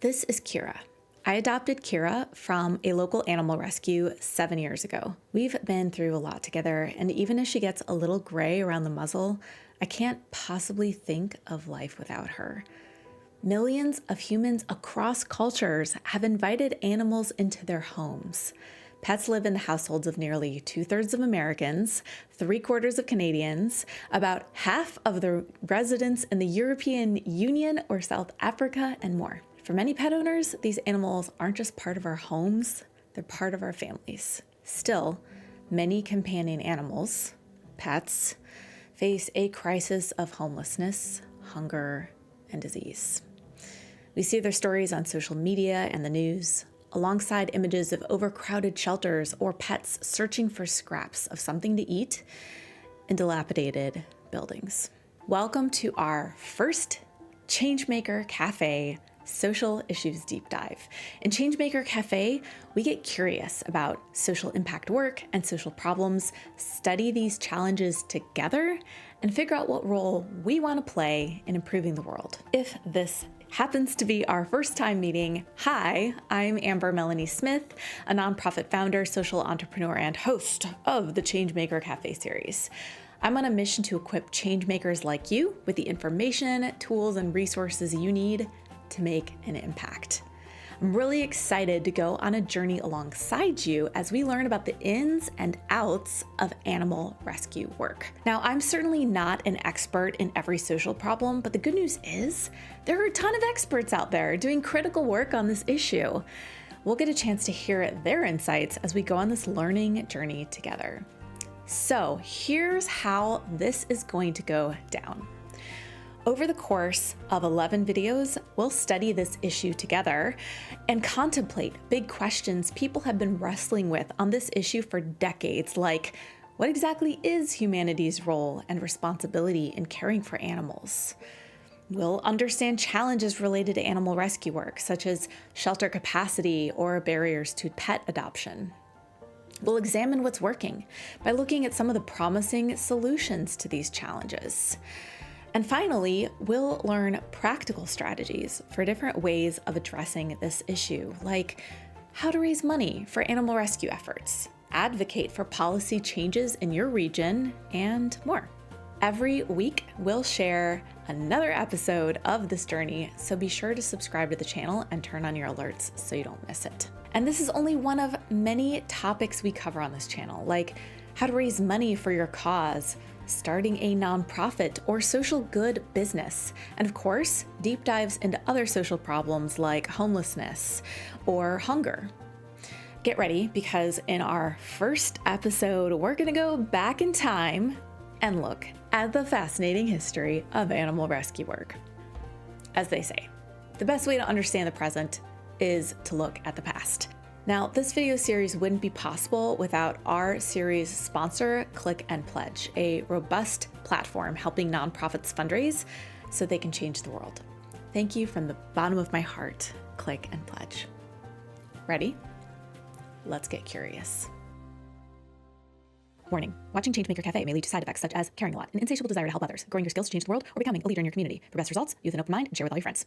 This is Kira. I adopted Kira from a local animal rescue 7 years ago. We've been through a lot together, and even as she gets a little gray around the muzzle, I can't possibly think of life without her. Millions of humans across cultures have invited animals into their homes. Pets live in the households of nearly 2/3 of Americans, 3/4 of Canadians, about half of the residents in the European Union or South Africa, and more. For many pet owners, these animals aren't just part of our homes, they're part of our families. Still, many companion animals, pets, face a crisis of homelessness, hunger, and disease. We see their stories on social media and the news, alongside images of overcrowded shelters or pets searching for scraps of something to eat in dilapidated buildings. Welcome to our first Changemaker Cafe Social Issues Deep Dive. In Changemaker Cafe, we get curious about social impact work and social problems, study these challenges together, and figure out what role we want to play in improving the world. If this happens to be our first time meeting, hi, I'm Amber Melanie Smith, a nonprofit founder, social entrepreneur, and host of the Changemaker Cafe series. I'm on a mission to equip changemakers like you with the information, tools, and resources you need to make an impact. I'm really excited to go on a journey alongside you as we learn about the ins and outs of animal rescue work. Now, I'm certainly not an expert in every social problem, but the good news is there are a ton of experts out there doing critical work on this issue. We'll get a chance to hear their insights as we go on this learning journey together. So here's how this is going to go down. Over the course of 11 videos, we'll study this issue together and contemplate big questions people have been wrestling with on this issue for decades, like what exactly is humanity's role and responsibility in caring for animals? We'll understand challenges related to animal rescue work, such as shelter capacity or barriers to pet adoption. We'll examine what's working by looking at some of the promising solutions to these challenges. And finally, we'll learn practical strategies for different ways of addressing this issue, like how to raise money for animal rescue efforts, advocate for policy changes in your region, and more. Every week, we'll share another episode of this journey, so be sure to subscribe to the channel and turn on your alerts so you don't miss it. And this is only one of many topics we cover on this channel, like how to raise money for your cause, starting a nonprofit or social good business, and of course, deep dives into other social problems like homelessness or hunger. Get ready, because in our first episode, we're gonna go back in time and look at the fascinating history of animal rescue work. As they say, the best way to understand the present is to look at the past. Now, this video series wouldn't be possible without our series sponsor, Click and Pledge, a robust platform helping nonprofits fundraise so they can change the world. Thank you from the bottom of my heart, Click and Pledge. Ready? Let's get curious. Warning, watching Changemaker Cafe may lead to side effects such as caring a lot, an insatiable desire to help others, growing your skills to change the world, or becoming a leader in your community. For best results, use an open mind and share with all your friends.